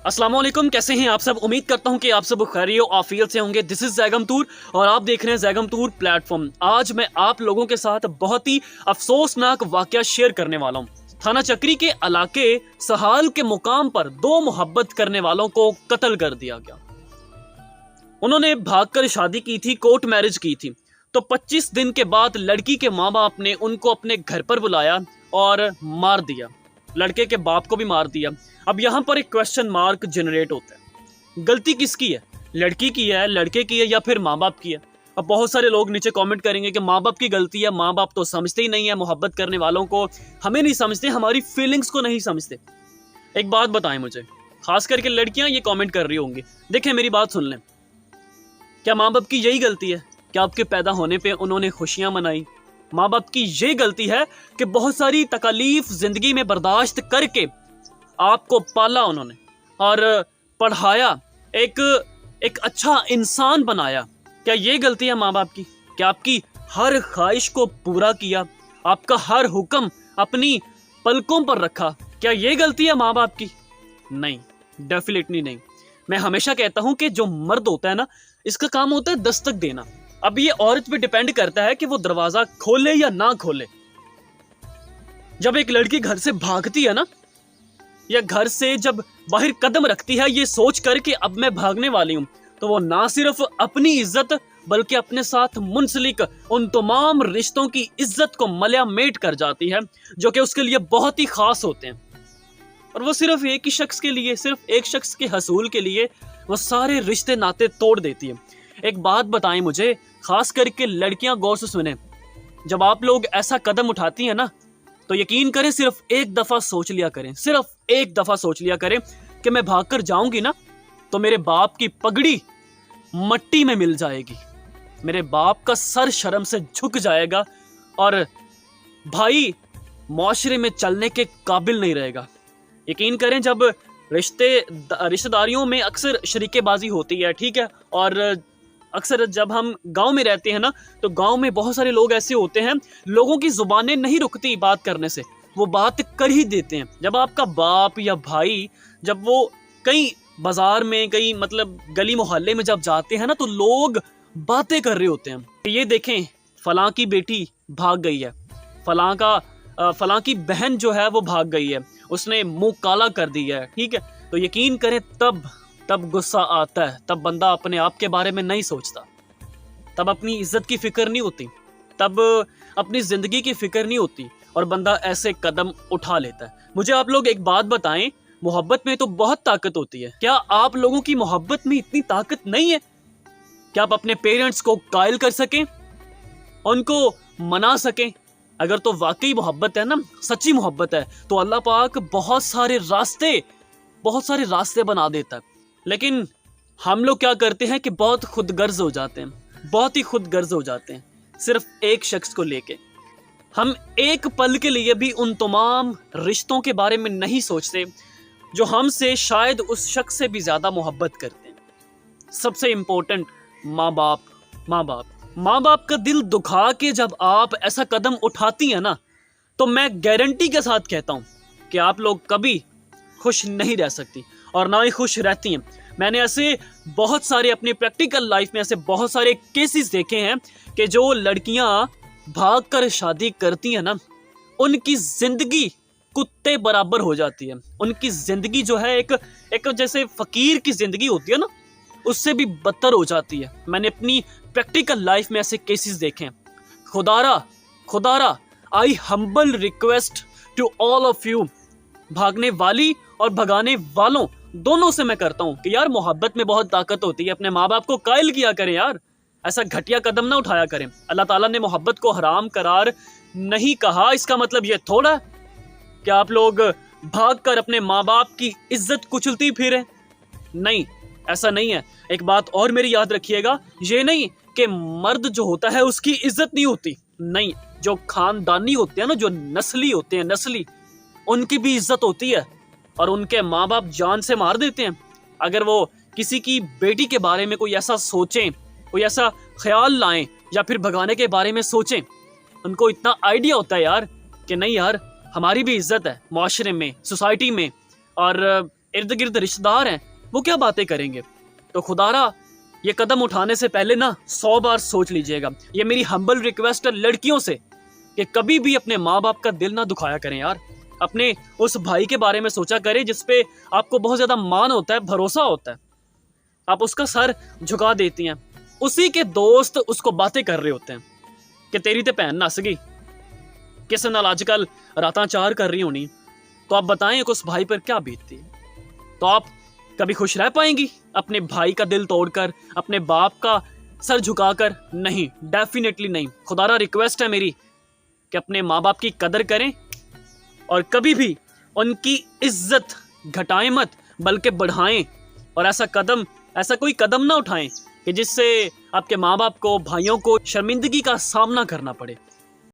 अस्सलाम वालेकुम, कैसे हैं आप सब। उम्मीद करता हूं कि आप सब खैरियत आफियत से होंगे। दिस इज जैगम तूर और आप देख रहे हैं जैगम तूर प्लेटफॉर्म। आज मैं आप लोगों के साथ बहुत ही अफसोसनाक वाकया शेयर करने वाला हूं। थाना चक्री के इलाके सहाल के मुकाम पर दो मोहब्बत करने वालों को कत्ल कर दिया गया। उन्होंने भागकर शादी की थी, कोर्ट मैरिज की थी। तो 25 दिन के बाद लड़की के माँ बाप ने उनको अपने घर पर बुलाया और मार दिया। लड़के के बाप को भी मार दिया। अब यहाँ पर एक क्वेश्चन मार्क जनरेट होता है, गलती किसकी है? लड़की की है, लड़के की है, या फिर माँ बाप की है? अब बहुत सारे लोग नीचे कमेंट करेंगे कि माँ बाप की गलती है, माँ बाप तो समझते ही नहीं है मोहब्बत करने वालों को, हमें नहीं समझते, हमारी फीलिंग्स को नहीं समझते। एक बात बताएं मुझे, खास करके लड़कियां ये कमेंट कर रही होंगी। देखें, मेरी बात सुन लें, क्या माँ बाप की यही गलती है कि आपके पैदा होने पे उन्होंने खुशियां मनाई? माँ बाप की ये गलती है कि बहुत सारी तकलीफ जिंदगी में बर्दाश्त करके आपको पाला उन्होंने और पढ़ाया, एक अच्छा इंसान बनाया। क्या ये गलती है माँ बाप की? क्या आपकी हर ख्वाहिश को पूरा किया, आपका हर हुक्म अपनी पलकों पर रखा? क्या ये गलती है माँ बाप की? नहीं, डेफिनेटली नहीं। मैं हमेशा कहता हूं कि जो मर्द होता है ना, इसका काम होता है दस्तक देना। अब ये औरत पे डिपेंड करता है कि वो दरवाजा खोले या ना खोले। जब एक लड़की घर से भागती है ना, या घर से जब बाहर कदम रखती है ये सोच कर कि अब मैं भागने वाली हूं, तो वो ना सिर्फ अपनी इज्जत बल्कि अपने साथ मुंसलिक उन तमाम रिश्तों की इज्जत को मलियामेट कर जाती है जो कि उसके लिए बहुत ही खास होते हैं। और वो सिर्फ एक ही शख्स के लिए, सिर्फ एक शख्स के हसूल के लिए वो सारे रिश्ते नाते तोड़ देती है। एक बात बताएं मुझे, खास करके लड़कियां गौर से सुने, जब आप लोग ऐसा कदम उठाती हैं ना, तो यकीन करें सिर्फ एक दफा सोच लिया करें, सिर्फ एक दफा सोच लिया करें कि मैं भागकर जाऊंगी ना तो मेरे बाप की पगड़ी मट्टी में मिल जाएगी, मेरे बाप का सर शर्म से झुक जाएगा और भाई मुआशरे में चलने के काबिल नहीं रहेगा। यकीन करें, जब रिश्तेदारियों में अक्सर शरीकेबाजी होती है, ठीक है, और अक्सर जब हम गांव में रहते हैं ना, तो गांव में बहुत सारे लोग ऐसे होते हैं, लोगों की जुबानें नहीं रुकती बात करने से, वो बात कर ही देते हैं। जब आपका बाप या भाई, जब वो कहीं बाजार में, कहीं मतलब गली मोहल्ले में जब जाते हैं ना, तो लोग बातें कर रहे होते हैं, ये देखें फलां की बेटी भाग गई है, फलां की बहन जो है वो भाग गई है, उसने मुंह काला कर दिया है, ठीक है। तो यकीन करें तब गुस्सा आता है, तब बंदा अपने आप के बारे में नहीं सोचता, तब अपनी इज्जत की फिक्र नहीं होती, तब अपनी जिंदगी की फिक्र नहीं होती और बंदा ऐसे कदम उठा लेता है। मुझे आप लोग एक बात बताएं, मोहब्बत में तो बहुत ताकत होती है, क्या आप लोगों की मोहब्बत में इतनी ताकत नहीं है? क्या आप अपने पेरेंट्स को कायल कर सकें, उनको मना सकें? अगर तो वाकई मोहब्बत है ना, सच्ची मोहब्बत है, तो अल्लाह पाक बहुत सारे रास्ते बना देता है। लेकिन हम लोग क्या करते हैं कि बहुत खुदगर्ज हो जाते हैं, बहुत ही खुदगर्ज हो जाते हैं, सिर्फ एक शख्स को लेके। हम एक पल के लिए भी उन तमाम रिश्तों के बारे में नहीं सोचते जो हमसे शायद उस शख्स से भी ज्यादा मोहब्बत करते हैं। सबसे इंपॉर्टेंट, माँ बाप का दिल दुखा के जब आप ऐसा कदम उठाती हैं ना, तो मैं गारंटी के साथ कहता हूं कि आप लोग कभी खुश नहीं रह सकती और ना ही खुश रहती हैं। मैंने ऐसे बहुत सारे अपनी प्रैक्टिकल लाइफ में ऐसे बहुत सारे केसेस देखे हैं कि जो लड़कियां भागकर शादी करती हैं ना, उनकी जिंदगी कुत्ते बराबर हो जाती है। उनकी जिंदगी जो है एक जैसे फकीर की जिंदगी होती है ना, उससे भी बदतर हो जाती है। मैंने अपनी प्रैक्टिकल लाइफ में ऐसे केसेस देखे हैं। खुदारा I humble request to all of you, भागने वाली और भगाने वालों दोनों से मैं करता हूं कि यार मोहब्बत में बहुत ताकत होती है, अपने माँ बाप को कायल किया करें यार, ऐसा घटिया कदम ना उठाया करें। अल्लाह ताला ने मोहब्बत को हराम करार नहीं कहा, इसका मतलब ये थोड़ा कि आप लोग भागकर अपने माँ बाप की इज्जत कुचलती फिरें। नहीं, ऐसा नहीं है। एक बात और मेरी याद रखिएगा, ये नहीं कि मर्द जो होता है उसकी इज्जत नहीं होती, नहीं, जो खानदानी होते हैं ना, जो नस्ली होते हैं, नस्ली, उनकी भी इज्जत होती है और उनके माँ बाप जान से मार देते हैं अगर वो किसी की बेटी के बारे में कोई ऐसा सोचें, कोई ऐसा ख्याल लाएं या फिर भगाने के बारे में सोचें। उनको इतना आइडिया होता है यार कि नहीं यार, हमारी भी इज्जत है माशरे में, सोसाइटी में, और इर्द गिर्द रिश्तेदार हैं, वो क्या बातें करेंगे। तो खुदारा ये कदम उठाने से पहले ना 100 बार सोच लीजिएगा। ये मेरी हम्बल रिक्वेस्ट है लड़कियों से कि कभी भी अपने माँ बाप का दिल ना दुखाया करें यार। अपने उस भाई के बारे में सोचा करें जिसपे आपको बहुत ज्यादा मान होता है, भरोसा होता है, आप उसका सर झुका देती हैं। उसी के दोस्त उसको बातें कर रहे होते हैं कि तेरी ते भैन नस गई, किस नाल आजकल रातां चार कर रही होनी। तो आप बताएं कि उस भाई पर क्या बीतती है। तो आप कभी खुश रह पाएंगी अपने भाई का दिल तोड़कर, अपने बाप का सर झुकाकर? नहीं, डेफिनेटली नहीं। खुदारा रिक्वेस्ट है मेरी कि अपने माँ बाप की कदर करें और कभी भी उनकी इज्जत घटाएं मत, बल्कि बढ़ाएं। और ऐसा कोई कदम ना उठाएं कि जिससे आपके माँ बाप को, भाइयों को शर्मिंदगी का सामना करना पड़े।